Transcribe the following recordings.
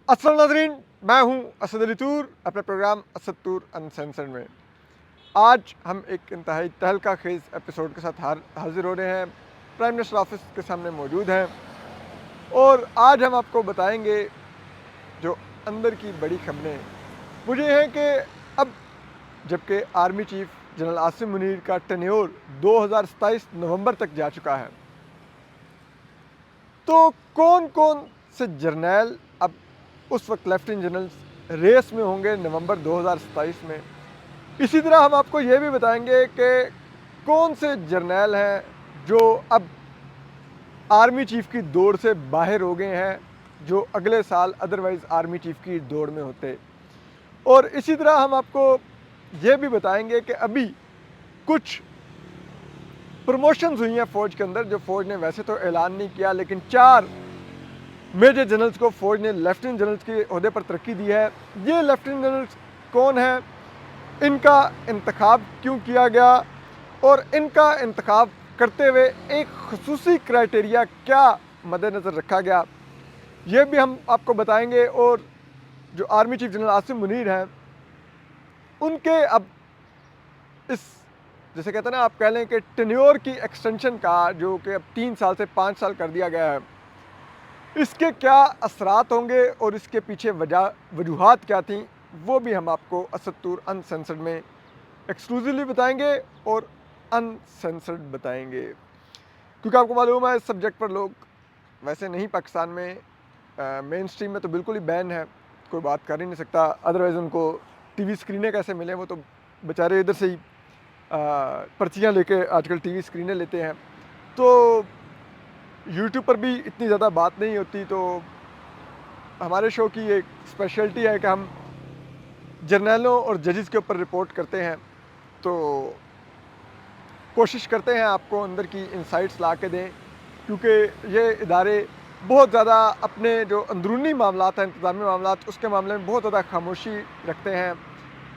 अस्सलाम नाज़रीन, मैं हूं असद अली तूर अपने प्रोग्राम असद तूर अनसेंसर्ड में। आज हम एक इंतहाई तहलका खेज़ एपिसोड के साथ हाजिर हो रहे हैं। प्राइम मिनिस्टर ऑफिस के सामने मौजूद हैं और आज हम आपको बताएंगे जो अंदर की बड़ी खबरें। मुझे हैं कि अब जबकि army chief general Asim Munir का टेन्योर 2027 नवंबर तक जा चुका है, तो कौन कौन से जर्नैल अब उस वक्त लेफ्टिनेंट जनरल रेस में होंगे नवंबर 2027 में। इसी तरह हम आपको ये भी बताएंगे कि कौन से जर्नैल हैं जो अब आर्मी चीफ की दौड़ से बाहर हो गए हैं, जो अगले साल अदरवाइज़ आर्मी चीफ की दौड़ में होते। और इसी तरह हम आपको ये भी बताएंगे कि अभी कुछ प्रमोशंस हुई हैं फ़ौज के अंदर, जो फ़ौज ने वैसे तो ऐलान नहीं किया, लेकिन 4 मेजर जनरल्स को फ़ौज ने लेफ्टिनेंट जनरल्स के ओहदे पर तरक्की दी है। ये लेफ्टिनेंट जनरल्स कौन हैं, इनका इंतखाब क्यों किया गया और इनका इंतखाब करते हुए एक खुसूसी क्राइटेरिया क्या मद्देनज़र रखा गया, ये भी हम आपको बताएंगे। और जो army chief general Asim Munir हैं, उनके अब इस जैसे कहते हैं ना, आप कह लें कि टेन्योर की एक्सटेंशन का, जो कि अब 3 साल से 5 साल कर दिया गया है, इसके क्या असरात होंगे और इसके पीछे वजूहात क्या थी, वो भी हम आपको असद तूर अनसेंसर्ड में एक्सक्लूसिवली बताएंगे और अनसेंसर्ड बताएंगे। क्योंकि आपको मालूम है इस सब्जेक्ट पर लोग वैसे नहीं, पाकिस्तान में मेन स्ट्रीम में तो बिल्कुल ही बैन है, कोई बात कर ही नहीं सकता। अदरवाइज़ उनको टीवी स्क्रीनें कैसे मिले, वो तो बेचारे इधर से ही पर्चियाँ लेके आजकल टीवी स्क्रीनें लेते हैं। तो यूट्यूब पर भी इतनी ज़्यादा बात नहीं होती। तो हमारे शो की एक स्पेशलिटी है कि हम जर्नलों और जजेस के ऊपर रिपोर्ट करते हैं, तो कोशिश करते हैं आपको अंदर की इंसाइट्स ला के दें, क्योंकि ये इदारे बहुत ज़्यादा अपने जो अंदरूनी मामलात हैं, इंतज़ामी मामलात, उसके मामले में बहुत ज़्यादा खामोशी रखते हैं।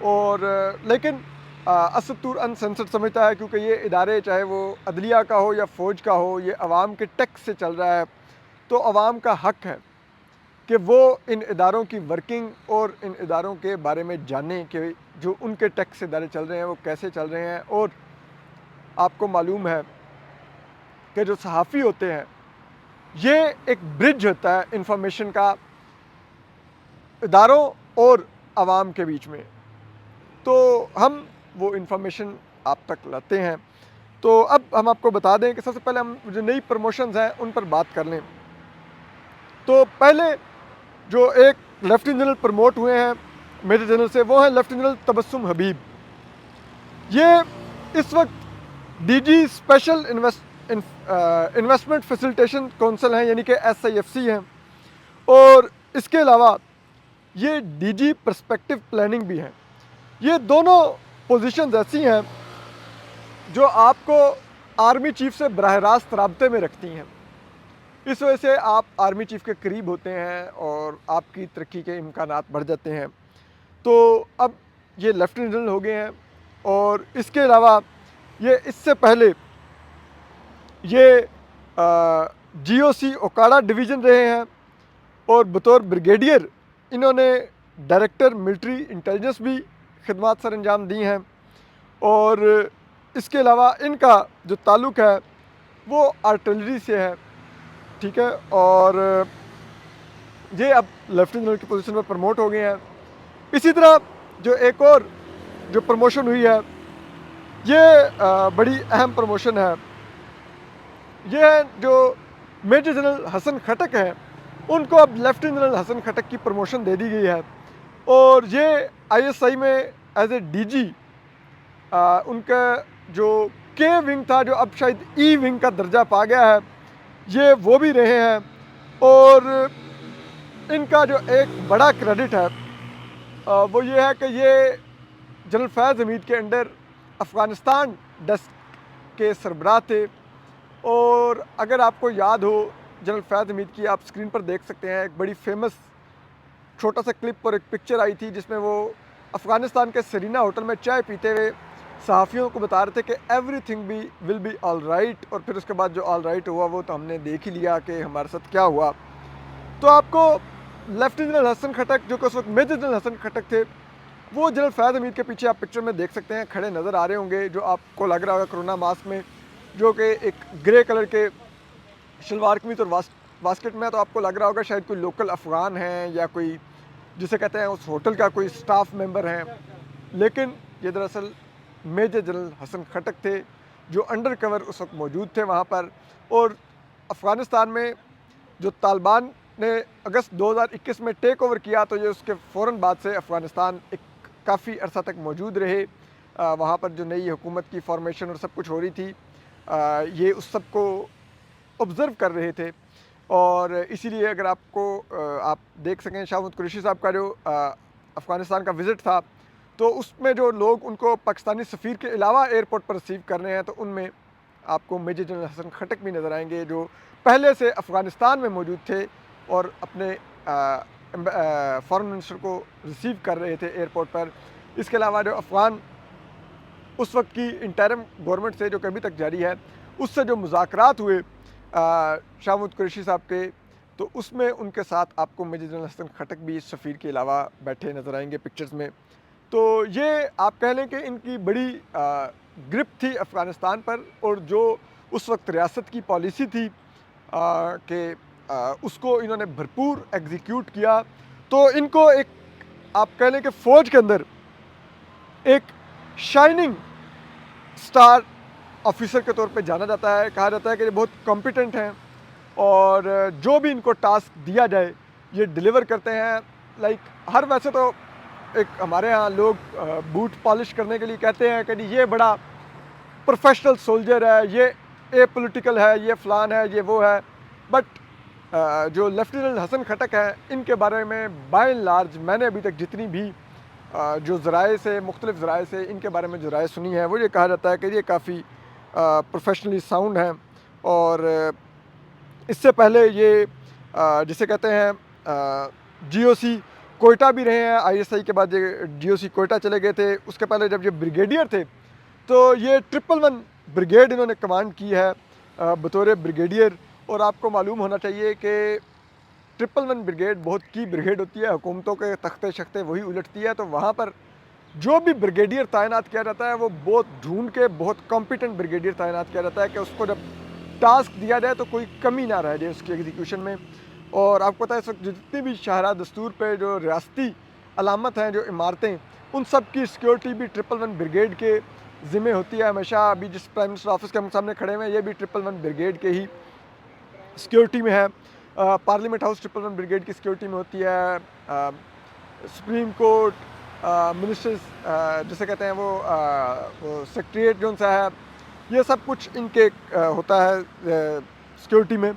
और लेकिन असद तूर अनसेंसर्ड समझता है, क्योंकि ये इदारे चाहे वो अदलिया का हो या फ़ौज का हो, ये अवाम के टैक्स से चल रहा है, तो अवाम का हक़ है कि वो इन इदारों की वर्किंग और इन इदारों के बारे में जानें कि जो उनके टैक्स से इदारे चल रहे हैं वो कैसे चल रहे हैं। और आपको मालूम है कि जो सहाफ़ी होते हैं, ये एक ब्रिज होता है इंफॉर्मेशन का इदारों और आवाम के बीच में, तो हम वो इंफॉर्मेशन आप तक लाते हैं। तो अब हम आपको बता दें कि सबसे पहले हम जो नई प्रमोशंस हैं उन पर बात कर लें। तो पहले जो एक लेफ्टिनेंट जनरल प्रमोट हुए हैं मेजर जनरल से, वो हैं लेफ्टिनेंट जनरल तबस्सुम हबीब। ये इस वक्त DG special investment facilitation council हैं, यानी कि SIFC हैं। और इसके अलावा ये डीजी पर्सपेक्टिव प्लानिंग भी हैं। ये दोनों पोजीशंस ऐसी हैं जो आपको आर्मी चीफ से बराह रास्त राब्ते में रखती हैं। इस वजह से आप आर्मी चीफ के करीब होते हैं और आपकी तरक्की के इम्कानात बढ़ जाते हैं। तो अब ये लेफ्टिनेंट जनरल हो गए हैं। और इसके अलावा ये इससे पहले ये GOC ओकाड़ा डिवीज़न रहे हैं और बतौर ब्रिगेडियर इन्होंने डायरेक्टर मिलिट्री इंटेलिजेंस भी खिदमात सर अंजाम दी हैं। और इसके अलावा इनका जो ताल्लुक़ है वो आर्टिलरी से है, ठीक है। और ये अब लेफ्टिनेंट जनरल की पोजीशन पर प्रमोट हो गए हैं। इसी तरह जो एक और जो प्रमोशन हुई है, ये बड़ी अहम प्रमोशन है। ये है जो मेजर जनरल हसन खटक हैं, उनको अब लेफ्टिनेंट जनरल हसन खटक की प्रमोशन दे दी गई है। और ये ISI में एज ए DG उनका जो K विंग था, जो अब शायद E विंग का दर्जा पा गया है, ये वो भी रहे हैं। और इनका जो एक बड़ा क्रेडिट है वो ये है कि ये जनरल फैज़ हमीद के अंडर अफ़गानिस्तान डेस्क के सरबराह थे। और अगर आपको याद हो, जनरल फैज़ हमीद की आप स्क्रीन पर देख सकते हैं, एक बड़ी फेमस छोटा सा क्लिप और एक पिक्चर आई थी जिसमें वो अफ़गानिस्तान के सरीना होटल में चाय पीते हुए सहाफ़ियों को बता रहे थे कि एवरीथिंग भी विल बी ऑल राइट। और फिर उसके बाद जो ऑल राइट हुआ वो तो हमने देख ही लिया कि हमारे साथ क्या हुआ। तो आपको लेफ्टिनेंट जनरल हसन खटक, जो कि उस वक्त मेजर जनरल हसन खटक थे, वो जनरल फैज़ हमीद के पीछे आप पिक्चर में देख सकते हैं, खड़े नज़र आ रहे होंगे, जो आपको लग रहा होगा कोरोना मास्क में, जो कि एक ग्रे कलर के शलवार कमीज़ और वास्केट में है, तो आपको लग रहा होगा शायद कोई लोकल अफ़गान हैं या कोई जिसे कहते हैं उस होटल का कोई स्टाफ मेंबर हैं। लेकिन ये दरअसल मेजर जनरल हसन खटक थे, जो अंडर कवर उस वक्त मौजूद थे वहाँ पर। और अफ़गानिस्तान में जो तालिबान ने अगस्त 2021 में टेक ओवर किया, तो ये उसके फ़ौरन बाद से अफ़गानिस्तान एक काफ़ी अरसा तक मौजूद रहे। वहाँ पर जो नई हुकूमत की फॉर्मेशन और सब कुछ हो रही थी, ये उस सब को ऑब्ज़र्व कर रहे थे। और इसीलिए अगर आपको आप देख सकें, शाह कुरैशी साहब का जो अफ़गानिस्तान का विज़िट था, तो उसमें जो लोग उनको पाकिस्तानी सफ़ीर के अलावा एयरपोर्ट पर रिसीव कर रहे हैं, तो उनमें आपको मेजर जनरल हसन खटक भी नज़र आएंगे, जो पहले से अफ़गानिस्तान में मौजूद थे और अपने फ़ॉरेन मिनिस्टर को रिसीव कर रहे थे एयरपोर्ट पर। इसके अलावा जो अफ़गान उस वक्त की इंटरिम गवर्नमेंट से, जो कि अभी तक जारी है, उससे जो मुज़ाकरात हुए शाह महमूद कुरैशी साहब के, तो उसमें उनके साथ आपको मेजर जनरल हसन खटक भी सफ़ीर के अलावा बैठे नज़र आएंगे पिक्चर्स में। तो ये आप कह लें कि इनकी बड़ी ग्रिप थी अफ़गानिस्तान पर, और जो उस वक्त रियासत की पॉलिसी थी कि उसको इन्होंने भरपूर एग्जीक्यूट किया। तो इनको एक आप कह लें कि फ़ौज के अंदर एक शाइनिंग स्टार ऑफिसर के तौर पे जाना जाता है। कहा जाता है कि ये बहुत कॉम्पिटेंट हैं और जो भी इनको टास्क दिया जाए ये डिलीवर करते हैं। लाइक हर वैसे तो एक हमारे यहाँ लोग बूट पॉलिश करने के लिए कहते हैं कि ये बड़ा प्रोफेशनल सोल्जर है, ये एपॉलिटिकल है, ये फ़लान है, ये वो है। बट जो लेफ्टिनेंट हसन खटक है, इनके बारे में बाय एंड लार्ज मैंने अभी तक जितनी भी जो ज़राए से, मुख्तलिफ़ ज़राए से इनके बारे में जो राय सुनी है, वो ये कहा जाता है कि ये काफ़ी प्रोफेशनली साउंड हैं। और इससे पहले ये जिसे कहते हैं जीओसी कोयटा भी रहे हैं। आईएसआई के बाद ये जीओसी कोयटा चले गए थे। उसके पहले जब ये ब्रिगेडियर थे, तो ये 111 ब्रिगेड इन्होंने कमांड की है बतौर ब्रिगेडियर। और आपको मालूम होना चाहिए कि 111 ब्रिगेड बहुत की ब्रिगेड होती है, हुकूमतों के तख्ते शख्ते वही उलटती है। तो वहाँ पर जो भी ब्रिगेडियर तैनात किया जाता है, वो बहुत ढूंढ के बहुत कॉम्पिटेंट ब्रिगेडियर तैनात किया जाता है कि उसको जब टास्क दिया जाए तो कोई कमी ना रह जाए उसकी एग्जीक्यूशन में। और आपको पता है इस वक्त जितनी भी शाहरा दस्तूर पे जो रियासती अलामत हैं, जो इमारतें, उन सब की सिक्योरिटी भी 111 ब्रिगेड के ज़िम्मे होती है हमेशा। अभी जिस प्राइम मिनिस्टर ऑफिस के हम सामने खड़े हुए हैं, ये भी 111 ब्रिगेड के ही सिक्योरिटी में है। पार्लियामेंट हाउस 111 ब्रिगेड की सिक्योरिटी में होती है। सुप्रीम कोर्ट, मिनिस्टर्स जिसे कहते हैं वो सेक्रेटरीट जो सा है, ये सब कुछ इनके होता है सिक्योरिटी में।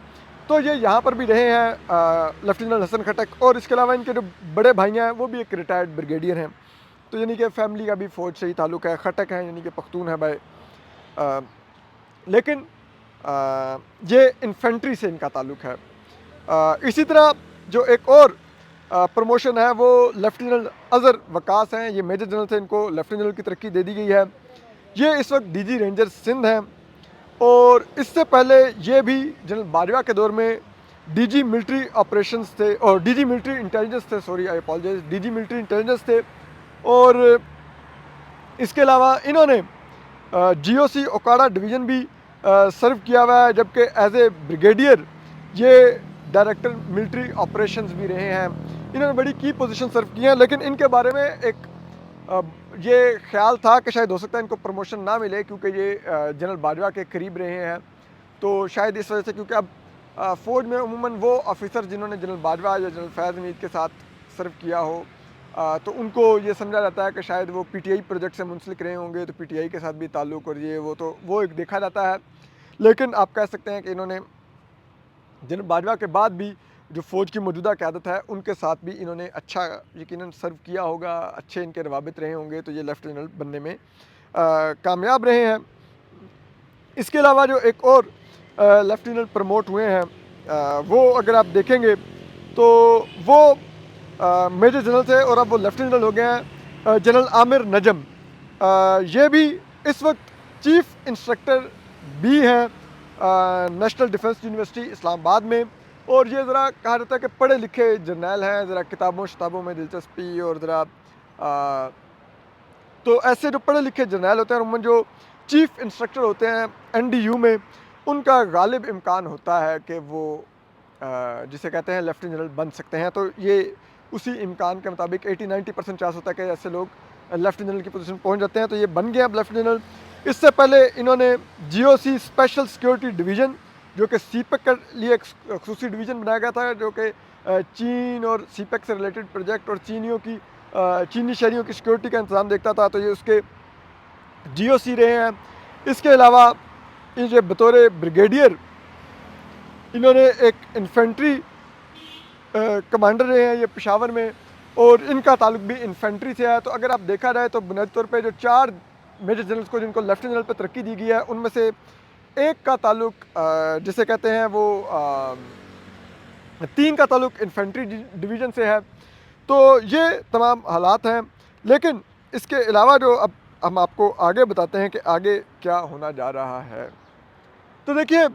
तो ये यहाँ पर भी रहे हैं लेफ्टिनेंट हसन खटक। और इसके अलावा इनके जो बड़े भाई हैं, वो भी एक रिटायर्ड ब्रिगेडियर हैं। तो यानी कि फैमिली का भी फ़ौज से ही ताल्लुक़ है। खटक हैं यानी कि पख्तून है भाई, लेकिन ये इन्फेंट्री से इनका ताल्लुक़ है। इसी तरह जो एक और प्रमोशन है, वो लेफ्टिनेंट अज़हर वकास हैं। ये मेजर जनरल से इनको लेफ्टिनेंट जनरल की तरक्की दे दी गई है। ये इस वक्त डीजी रेंजर सिंध हैं। और इससे पहले ये भी जनरल बाजवा के दौर में डीजी मिलिट्री ऑपरेशंस थे, और डीजी मिलिट्री इंटेलिजेंस थे, sorry I apologise, DG military intelligence थे। और इसके अलावा इन्होंने जीओसी ओकाड़ा डिवीज़न भी सर्व किया हुआ है, जबकि एज ए ब्रिगेडियर ये डायरेक्टर मिलिट्री ऑपरेशंस भी रहे हैं। इन्होंने बड़ी की पोजीशन सर्व की हैं। लेकिन इनके बारे में एक ये ख्याल था कि शायद हो सकता है इनको प्रमोशन ना मिले, क्योंकि ये जनरल बाजवा के करीब रहे हैं। तो शायद इस वजह से, क्योंकि अब फ़ौज में उमूमन वो ऑफिसर जिन्होंने जनरल बाजवा या जनरल फैज़ हमीद के साथ सर्व किया हो, तो उनको ये समझा जाता है कि शायद वो पीटीआई प्रोजेक्ट से मुंसलिक रहे होंगे, तो पीटीआई के साथ भी ताल्लुक़, और ये वो, तो वो एक देखा जाता है। लेकिन आप कह सकते हैं कि इन्होंने जनरल बाजवा के बाद भी जो फ़ौज की मौजूदा क़यादत है, उनके साथ भी इन्होंने अच्छा यकीनन सर्व किया होगा, अच्छे इनके रवाबित रहे होंगे, तो ये लेफ्टिनेंट बनने में कामयाब रहे हैं। इसके अलावा जो एक और लेफ्टिनेंट प्रमोट हुए हैं, वो अगर आप देखेंगे तो वो मेजर जनरल थे और अब वो लेफ्टिनेंट हो गए हैं। जनरल आमिर नजम, ये भी इस वक्त चीफ़ इंस्ट्रक्टर भी हैं नेशनल डिफेंस यूनिवर्सिटी इस्लामाबाद में। और ये ज़रा कहा जाता है कि पढ़े लिखे जर्नैल हैं, ज़रा किताबों शताबों में दिलचस्पी और ज़रा तो ऐसे जो पढ़े लिखे जर्नैल होते हैं उनमें जो चीफ़ इंस्ट्रक्टर होते हैं एनडीयू में, उनका गालिब इम्कान होता है कि वो जिसे कहते हैं लेफ्टिनेंट जनरल बन सकते हैं। तो ये उसी इम्कान के मुताबिक 80-90% चांस होता है कि ऐसे लोग लेफ्टिनेंट जनरल की पोजीशन पहुंच जाते हैं। तो ये बन गए अब लेफ्टिनेंट जनरल। इससे पहले इन्होंने जीओसी स्पेशल सिक्योरिटी डिवीज़न, जो कि सीपेक के लिए एक खसूसी डिवीज़न बनाया गया था, जो कि चीन और सीपेक से रिलेटेड प्रोजेक्ट और चीनी शहरियों की सिक्योरिटी का इंतज़ाम देखता था, तो ये उसके जीओसी रहे हैं। इसके अलावा ये बतौर ब्रिगेडियर इन्होंने एक इन्फेंट्री कमांडर रहे हैं ये पेशावर में, और इनका ताल्लुक भी इन्फेंट्री से है। तो अगर आप देखा जाए तो बुनियादी तौर पे जो 4 मेजर जनरल्स को जिनको लेफ्टिनेंट जनरल पे तरक्की दी गई है, उनमें से एक का ताल्लुक जिसे कहते हैं वो 3 का ताल्लुक इन्फेंट्री डिवीज़न से है। तो ये तमाम हालात हैं, लेकिन इसके अलावा जो अब हम आपको आगे बताते हैं कि आगे क्या होना जा रहा है। तो देखिए,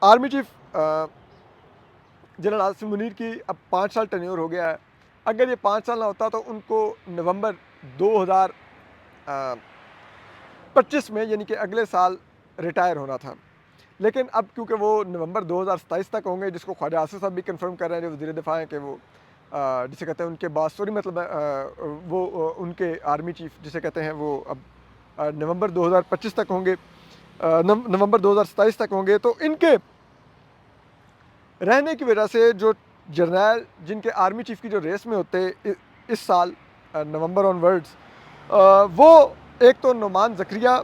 army chief general Asim Munir की अब 5 साल टेन्योर हो गया है। अगर ये 5 साल ना होता तो उनको नवंबर 2025 में, यानी कि अगले साल, रिटायर होना था। लेकिन अब क्योंकि वो नवंबर 2027 तक होंगे, जिसको ख्वाजा आसिफ साहब भी कंफर्म कर रहे हैं, जो वज़ीर दिफा हैं, कि वो जिसे कहते हैं उनके बाद मतलब वो उनके आर्मी चीफ जिसे कहते हैं वो अब नवंबर 2025 तक होंगे, नवंबर 2027 तक होंगे। तो इनके रहने की वजह से जो जर्नैल जिनके आर्मी चीफ की जो रेस में होते इस साल नवंबर ऑनवर्ड्स, वो एक तो नुमान ज़करिया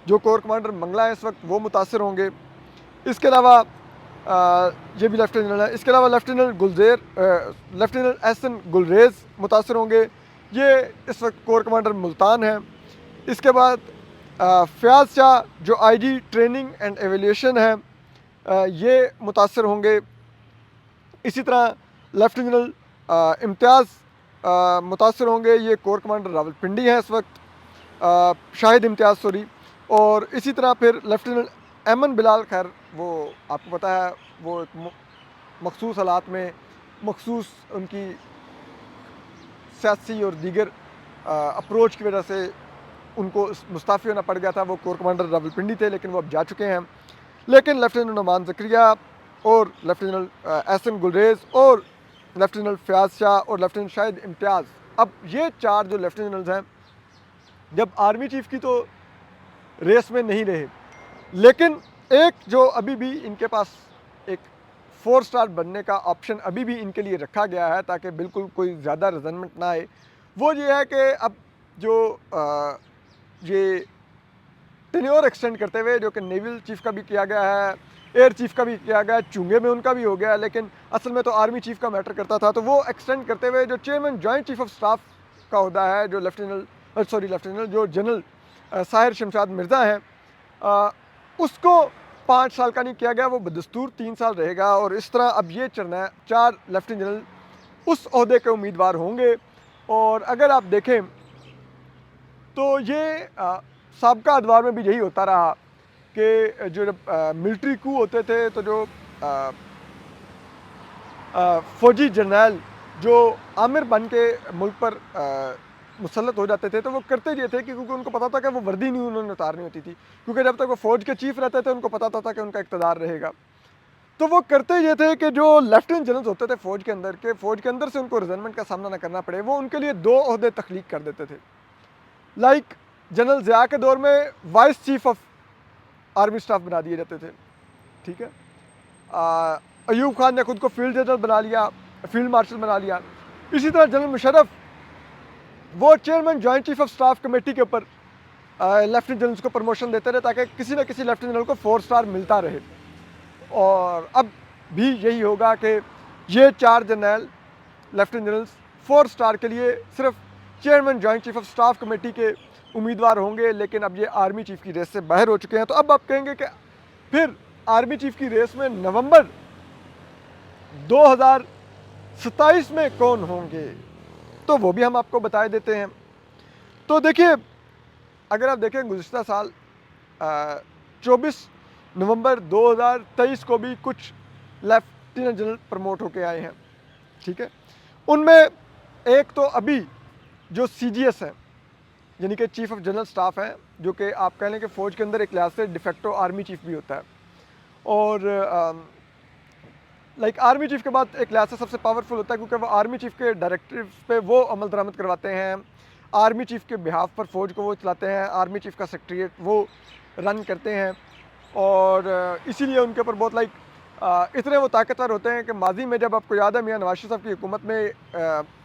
जो कोर कमांडर मंगला है इस वक्त, वो मुतासर होंगे। इसके अलावा ये भी लेफ्टिनेंट जनरल है। इसके अलावा लेफ्टिनेंट एहसन गुलरेज़ मुतासर होंगे, ये इस वक्त कोर कमांडर मुल्तान हैं। इसके बाद फ़याज़ शाह जो आईजी ट्रेनिंग एंड एवेल्यूशन है, ये मुतासर होंगे। इसी तरह लेफ्टिनेंट जनरल इम्तियाज़ मुतासर होंगे, ये कोर कमांडर रावलपिंडी हैं इस वक्त, शाहिद इम्तियाज़ सॉरी। और इसी तरह फिर लेफ्टिनेंट एमन बिलाल, खैर वो आपको पता है वो एक मखसूस हालात में मखसूस उनकी सियासी और दीगर अप्रोच की वजह से उनको मुस्ताफ़ी होना पड़ गया था। वो कोर कमांडर रावलपिंडी थे, लेकिन वो अब जा चुके हैं। लेकिन लेफ्टिनेंट नुमान ज़करिया और लेफ्टिनेंट एहसन गुलरेज़ और लेफ्टिनेंट फ़याज़ शाह और लेफ्टिनेंट शाहिद इम्तियाज़, अब ये 4 जो लेफ्टिनेंट जनरल्स हैं, जब आर्मी चीफ़ की तो रेस में नहीं रहे, लेकिन एक जो अभी भी इनके पास एक 4 स्टार बनने का ऑप्शन अभी भी इनके लिए रखा गया है, ताकि बिल्कुल कोई ज़्यादा रिजनमेंट ना आए, वो ये है कि अब जो ये टेन्योर एक्सटेंड करते हुए, जो कि नेवल चीफ़ का भी किया गया है, एयर चीफ़ का भी किया गया है, चुंगे में उनका भी हो गया है, लेकिन असल में तो आर्मी चीफ़ का मैटर करता था। तो वो एक्सटेंड करते हुए जो chairman joint chief of staff का होता है, जो लेफ्टिनेंट जो जनरल साहिर शमशाद मिर्ज़ा हैं, उसको 5 साल का नहीं किया गया, वो बदस्तूर 3 साल रहेगा। और इस तरह अब ये 4 लेफ्टिनेंट जनरल उस ओहदे के उम्मीदवार होंगे। और अगर आप देखें तो ये साबका अदवार में भी यही होता रहा कि जो मिलिट्री कू होते थे, तो जो फ़ौजी जर्नैल जो आमिर बन के मुल्क पर मुसल्लत हो जाते थे, तो वो करते ये थे कि क्योंकि उनको पता था कि वो वर्दी नहीं उन्होंने उतारनी होती थी, क्योंकि जब तक वो फ़ौज के चीफ़ रहते थे उनको पता था कि उनका इक़्तिदार रहेगा। तो वो करते ये थे कि जो लेफ्टिनेंट जनरल्स होते थे फ़ौज के अंदर से उनको रिजनमेंट का सामना ना करना पड़े, वो उनके लिए 2 ओहदे तख्लीक कर देते थे। लाइक जनरल ज़िया के दौर में vice chief of army staff बना दिए जाते थे, ठीक है। अयूब खान ने खुद को फील्ड जनरल बना लिया, फील्ड मार्शल बना लिया। इसी तरह जनरल मुशर्रफ वो chairman joint chief of staff committee के ऊपर लेफ्टिनेंट जनरल्स को प्रमोशन देते रहे, ताकि किसी न किसी लेफ्टिनेंट जनरल को 4 स्टार मिलता रहे। और अब भी यही होगा कि ये 4 जर्नैल लेफ्टिनेंट जनरल्स 4 स्टार के लिए सिर्फ chairman joint chief of staff committee के उम्मीदवार होंगे, लेकिन अब ये आर्मी चीफ की रेस से बाहर हो चुके हैं। तो अब आप कहेंगे कि फिर आर्मी चीफ की रेस में नवंबर 2027 में कौन होंगे, तो वो भी हम आपको बता देते हैं। तो देखिए, अगर आप देखें गुज़िश्ता साल 24 नवंबर 2023 को भी कुछ लेफ्टिनेंट जनरल प्रमोट होके आए हैं, ठीक है। उनमें एक तो अभी जो CGS हैं, यानी कि चीफ ऑफ जनरल स्टाफ हैं, जो कि आप कह लें कि फ़ौज के अंदर एक लिहाज से डिफेक्टो आर्मी चीफ भी होता है, और लाइक आर्मी चीफ के बाद एक लिहाज से सबसे पावरफुल होता है, क्योंकि वो आर्मी चीफ के डायरेक्टिव्स पे वो अमल दरामद करवाते हैं, आर्मी चीफ के बिहाफ पर फ़ौज को वो चलाते हैं, आर्मी चीफ का सेक्रेटरीट वो रन करते हैं, और इसीलिए उनके ऊपर बहुत लाइक इतने वो ताकतवर होते हैं कि माजी में जब आपको याद है मियां नवाज शरीफ साहब की हुकूमत में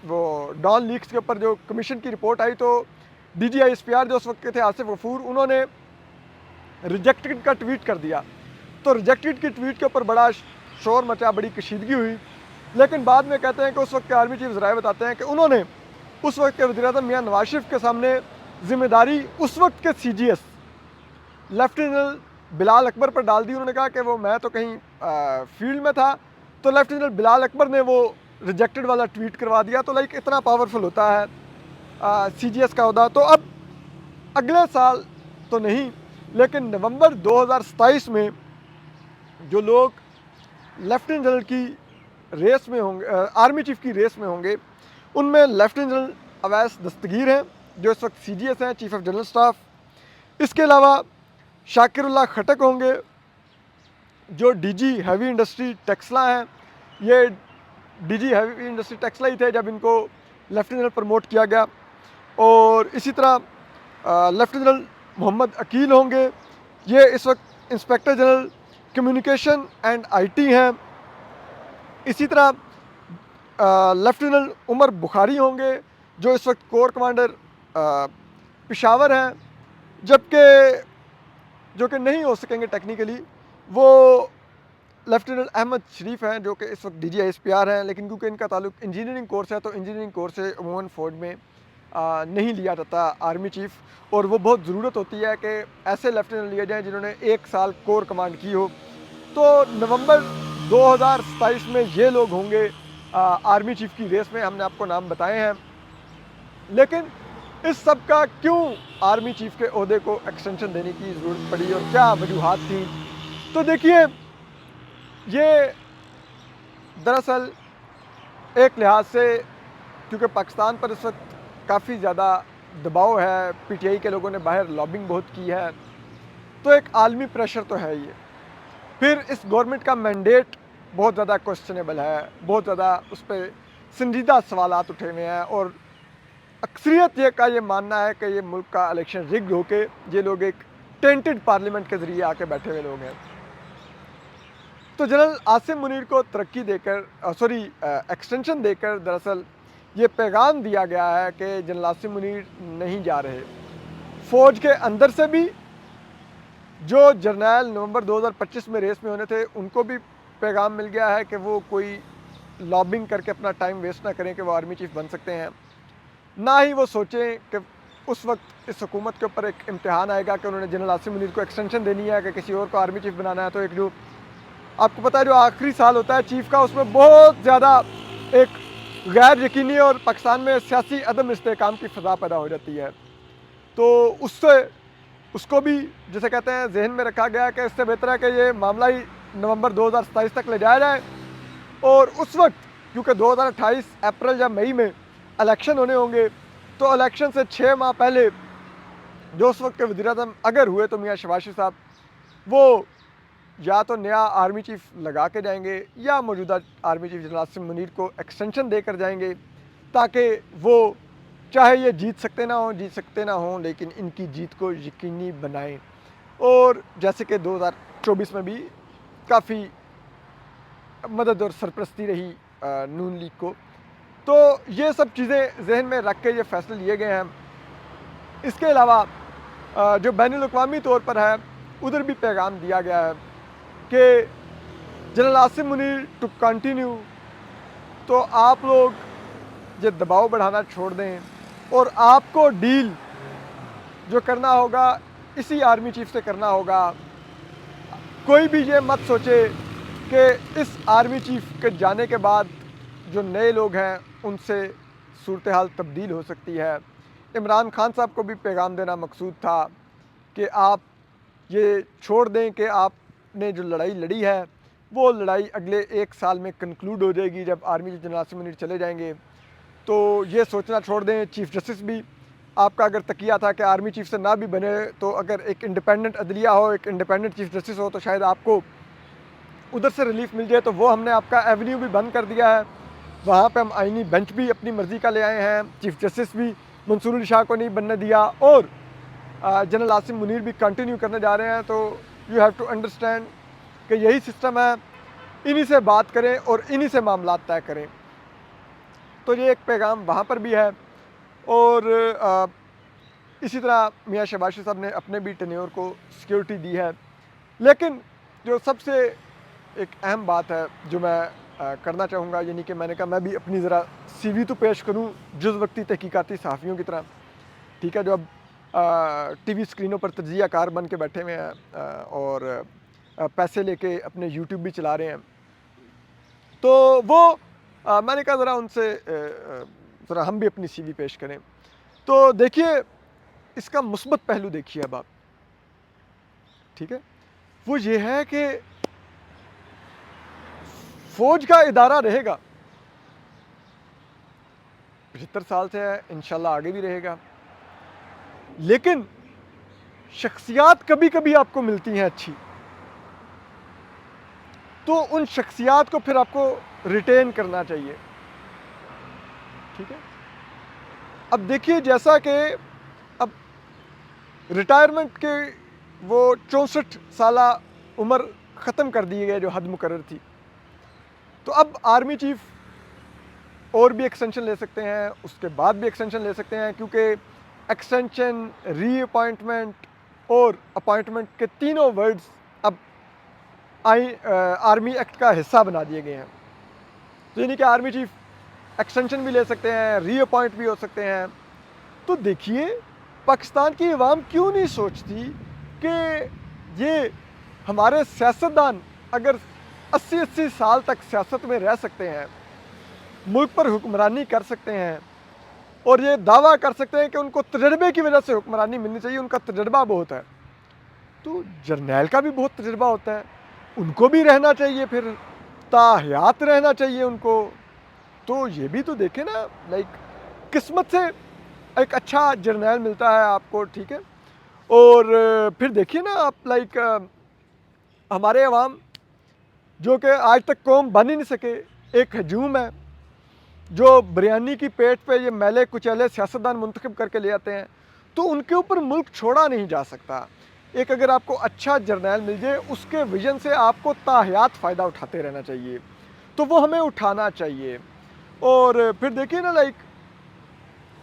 वो डॉन लीक्स के ऊपर जो कमीशन की रिपोर्ट आई, तो DGISPR जो उस वक्त के थे आसिफ गफूर, उन्होंने रिजेक्टेड का ट्वीट कर दिया। तो रिजेक्टेड की ट्वीट के ऊपर बड़ा शोर मचा, बड़ी कशीदगी हुई, लेकिन बाद में कहते हैं कि उस वक्त के आर्मी चीफ ज़राए बताते हैं कि उन्होंने उस वक्त के वज़ीर-ए-आज़म मियां नवाज शरीफ के सामने ज़िम्मेदारी उस वक्त के CGS लेफ्टिनेंट बिलाल अकबर पर डाल दी। उन्होंने कहा कि वो मैं तो कहीं फील्ड में था, तो लेफ्टिनेंट बिलाल अकबर ने वो रिजेक्टेड वाला ट्वीट करवा दिया। तो लाइक इतना पावरफुल होता है CGS का अहदा। तो अब अगले साल तो नहीं, लेकिन नवंबर 2027 में जो लोग लेफ्टिनेंट जनरल की रेस में होंगे, आर्मी चीफ की रेस में होंगे, उनमें लेफ्टिनेंट जनरल अवैस दस्तगीर हैं, जो इस वक्त CGS हैं, चीफ ऑफ जनरल स्टाफ। इसके अलावा शाकिरुल्लाह खटक होंगे, जो DG हैवी इंडस्ट्री टेक्सला हैं। ये DG हैवी इंडस्ट्री टेक्सला ही थे जब इनको लेफ्टिनेंट जनरल प्रमोट किया गया। और इसी तरह लेफ्टिनेंट जनरल मोहम्मद अकील होंगे, ये इस वक्त inspector general communication and IT हैं। इसी तरह लेफ्टिनेंट उमर बुखारी होंगे, जो इस वक्त कोर कमांडर पेशावर हैं, जबकि जो कि नहीं हो सकेंगे टेक्निकली, वो लेफ्टिनेंट अहमद शरीफ हैं, जो कि इस वक्त DGISPR हैं, लेकिन क्योंकि इनका ताल्लुक इंजीनियरिंग कोर्स है, तो इंजीनियरिंग कोर्स से अमूमन फ़ौज में नहीं लिया जाता आर्मी चीफ, और वो बहुत ज़रूरत होती है कि ऐसे लेफ्टिनेंट लिए जाएँ जिन्होंने 1 साल कोर कमांड की हो। तो नवंबर 2027 में ये लोग होंगे आर्मी चीफ की रेस में। हमने आपको नाम बताए हैं, लेकिन इस सब का क्यों आर्मी चीफ के ओहदे को एक्सटेंशन देने की ज़रूरत पड़ी और क्या वजूहात थी? तो देखिए, ये दरअसल एक लिहाज से क्योंकि पाकिस्तान पर इस वक्त काफ़ी ज़्यादा दबाव है, PTI के लोगों ने बाहर लॉबिंग बहुत की है, तो एक आलमी प्रेशर तो है ही। फिर इस गवर्नमेंट का मैंडेट बहुत ज़्यादा क्वेश्चनेबल है, बहुत ज़्यादा उस पर संजीदा सवालात उठे हुए हैं, और अक्सरियत का ये मानना है कि ये मुल्क का इलेक्शन रिग्ड होके ये लोग एक टेंटेड पार्लियामेंट के ज़रिए आके बैठे हुए लोग हैं। तो जनरल आसिम मुनीर को तरक्की देकर एक्सटेंशन देकर दरअसल ये पैगाम दिया गया है कि जनरल आसिम मुनीर नहीं जा रहे। फ़ौज के अंदर से भी जो जर्नैल नवंबर 2025 में रेस में होने थे, उनको भी पैगाम मिल गया है कि वो कोई लॉबिंग करके अपना टाइम वेस्ट ना करें कि वो आर्मी चीफ बन सकते हैं। ना ही वो सोचें कि उस वक्त इस हुकूमत के ऊपर एक इम्तिहान आएगा कि उन्होंने जनरल आसिम मुनीर को एक्सटेंशन देनी है कि किसी और को आर्मी चीफ बनाना है। तो एक जो आपको पता है जो आखिरी साल होता है चीफ का, उसमें बहुत ज़्यादा एक गैर यकीनी और पाकिस्तान में सियासी अदम इस्तेहकाम की फ़ज़ा पैदा हो जाती है। तो उससे उसको भी जैसे कहते हैं जहन में रखा गया कि इससे बेहतर है कि ये मामला ही नवंबर 2027 तक ले जाया जाए, और उस वक्त क्योंकि 2028 अप्रैल या मई में इलेक्शन होने होंगे, तो इलेक्शन से 6 माह पहले जो उस वक्त के वज़ीर-ए-आज़म अगर हुए तो मियां शहबाज शरीफ साहब, वो या तो नया आर्मी चीफ लगा के जाएंगे या मौजूदा army chief general Asim Munir को एक्सटेंशन देकर जाएंगे, ताकि वो चाहे ये जीत सकते ना हों लेकिन इनकी जीत को यकीनी बनाएं। और जैसे कि 2024 में भी काफ़ी मदद और सरपरस्ती रही नून लीग को। तो ये सब चीज़ें जहन में रख के ये फैसले लिए गए हैं। इसके अलावा जो बैनुल-अक़वामी तौर पर है, उधर भी पैगाम दिया गया है कि general Asim Munir to continue, तो आप लोग ये दबाव बढ़ाना छोड़ दें और आपको डील जो करना होगा इसी आर्मी चीफ से करना होगा। कोई भी ये मत सोचे कि इस आर्मी चीफ के जाने के बाद जो नए लोग हैं उनसे सूरत हाल तब्दील हो सकती है। इमरान खान साहब को भी पैगाम देना मकसूद था कि आप ये छोड़ दें कि आपने जो लड़ाई लड़ी है वो लड़ाई अगले 1 साल में कंक्लूड हो जाएगी जब आर्मी जनरल आसिम मुनीर चले जाएंगे। तो ये सोचना छोड़ दें। चीफ़ जस्टिस भी आपका अगर तकिया था कि आर्मी चीफ़ से ना भी बने, तो अगर एक इंडिपेंडेंट अदलिया हो, एक इंडिपेंडेंट चीफ़ जस्टिस हो, तो शायद आपको उधर से रिलीफ मिल जाए। तो वो हमने आपका एवेन्यू भी बंद कर दिया है। वहाँ पे हम आईनी बेंच भी अपनी मर्ज़ी का ले आए हैं। चीफ़ जस्टिस भी मंसूर अली शाह को नहीं बनने दिया और जनरल आसिम मुनीर भी कंटिन्यू करने जा रहे हैं। तो यू हैव टू अंडरस्टैंड कि यही सिस्टम है, इन्हीं से बात करें और इन्हीं से मामलात तय करें। तो ये एक पैगाम वहाँ पर भी है। और इसी तरह मियाँ शहबाज शरीफ साहब ने अपने भी टेन्योर को सिक्योरिटी दी है। लेकिन जो सबसे एक अहम बात है जो मैं करना चाहूँगा, यानी कि मैंने कहा मैं भी अपनी ज़रा CV तो पेश करूँ जुज़ वक्ती तहकीकाती सहाफ़ियों की तरह, ठीक है, जो अब TV स्क्रीनों पर तज्ज़िया कार बन के बैठे हुए हैं और पैसे लेके अपने यूट्यूब भी चला रहे हैं। तो वो मैंने कहा ज़रा उनसे ज़रा हम भी अपनी CV पेश करें। तो देखिए, इसका मुस्बत पहलू देखिए अब आप, ठीक है, वो ये है कि फ़ौज का इदारा रहेगा, 75 साल से है, इंशाल्लाह आगे भी रहेगा। लेकिन शख्सियात कभी कभी आपको मिलती हैं अच्छी, तो उन शख्सियात को फिर आपको रिटेन करना चाहिए, ठीक है। अब देखिए, जैसा कि अब रिटायरमेंट के वो 64 साला उम्र ख़त्म कर दी गई जो हद मुकर्रर थी, तो अब आर्मी चीफ और भी एक्सटेंशन ले सकते हैं, उसके बाद भी एक्सटेंशन ले सकते हैं, क्योंकि एक्सटेंशन, रीअपॉइंटमेंट और अपॉइंटमेंट के तीनों वर्ड्स अब आर्मी एक्ट का हिस्सा बना दिए गए हैं। तो यानी कि आर्मी चीफ एक्सटेंशन भी ले सकते हैं, रीअपॉइंट भी हो सकते हैं। तो देखिए, पाकिस्तान की अवाम क्यों नहीं सोचती कि ये हमारे सियासतदान अगर 80-80 साल तक सियासत में रह सकते हैं, मुल्क पर हुक्मरानी कर सकते हैं और ये दावा कर सकते हैं कि उनको तजर्बे की वजह से हुक्मरानी मिलनी चाहिए, उनका तजर्बा बहुत है, तो जर्नैल का भी बहुत तजर्बा होता है, उनको भी रहना चाहिए, फिर ताहयात रहना चाहिए उनको। तो ये भी तो देखें ना, लाइक किस्मत से एक अच्छा जर्नैल मिलता है आपको, ठीक है। और फिर देखिए ना आप, लाइक हमारे अवाम जो कि आज तक कौम बन ही नहीं सके, एक हजूम है जो बिरयानी की पेट पे ये मैले कुचैले सियासतदान मुंतखब करके ले आते हैं, तो उनके ऊपर मुल्क छोड़ा नहीं जा सकता। एक अगर आपको अच्छा जर्नैल मिल जाए, उसके विजन से आपको ताहयात फ़ायदा उठाते रहना चाहिए, तो वो हमें उठाना चाहिए। और फिर देखिए ना, लाइक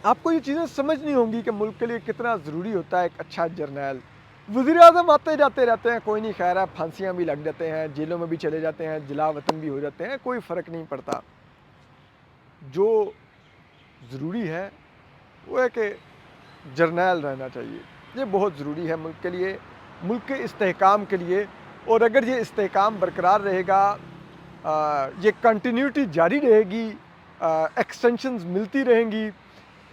आपको ये चीज़ें समझ नहीं होंगी कि मुल्क के लिए कितना ज़रूरी होता है एक अच्छा जर्नैल। वज़ीर-ए-आज़म आते जाते रहते हैं, कोई नहीं, खैर है, फांसियाँ भी लग जाते हैं, जेलों में भी चले जाते हैं, जिला वतन भी हो जाते हैं, कोई फ़र्क नहीं पड़ता। जो ज़रूरी है वो है कि जर्नैल रहना चाहिए। ये बहुत ज़रूरी है मुल्क के लिए, मुल्क के इस्तेहकाम के लिए। और अगर ये इस्तेहकाम बरकरार रहेगा, ये कंटिन्यूटी जारी रहेगी, एक्सटेंशंस मिलती रहेंगी,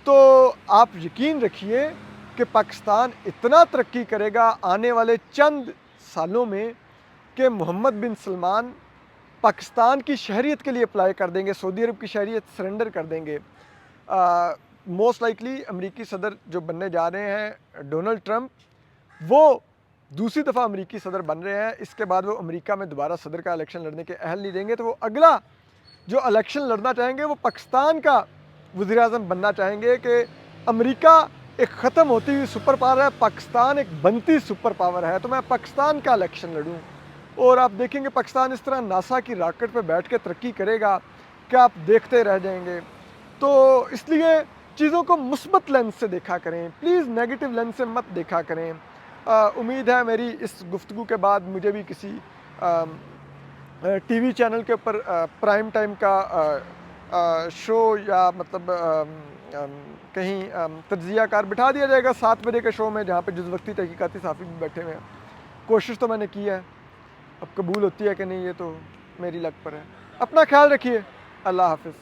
तो आप यकीन रखिए कि पाकिस्तान इतना तरक्की करेगा आने वाले चंद सालों में कि मोहम्मद बिन सलमान पाकिस्तान की शहरियत के लिए अप्लाई कर देंगे, सऊदी अरब की शहरियत सरेंडर कर देंगे। मोस्ट लाइकली अमेरिकी सदर जो बनने जा रहे हैं डोनाल्ड ट्रंप, वो दूसरी दफ़ा अमेरिकी सदर बन रहे हैं। इसके बाद वो अमेरिका में दोबारा सदर का इलेक्शन लड़ने के अहल नहीं देंगे, तो वो अगला जो इलेक्शन लड़ना चाहेंगे वो पाकिस्तान का वज़ीर-ए-आज़म बनना चाहेंगे कि अमेरिका एक ख़त्म होती हुई सुपर पावर है, पाकिस्तान एक बनती सुपर पावर है, तो मैं पाकिस्तान का इलेक्शन लड़ूँ। और आप देखेंगे पाकिस्तान इस तरह नासा की रॉकेट पे बैठ के तरक्की करेगा कि आप देखते रह जाएंगे। तो इसलिए चीज़ों को मुस्बत लेंस से देखा करें, प्लीज़ नेगेटिव लेंस से मत देखा करें। उम्मीद है मेरी इस गुफ्तगू के बाद मुझे भी किसी TV चैनल के ऊपर प्राइम टाइम का शो या मतलब कहीं तज्ज़िया कार बिठा दिया जाएगा 7 बजे के शो में, जहाँ पे जुज़ वक्ती तहकीकाती सहाफ़ी भी बैठे हुए हैं। कोशिश तो मैंने की है, अब कबूल होती है कि नहीं ये तो मेरी लक पर है। अपना ख्याल रखिए, अल्लाह हाफ़िज़।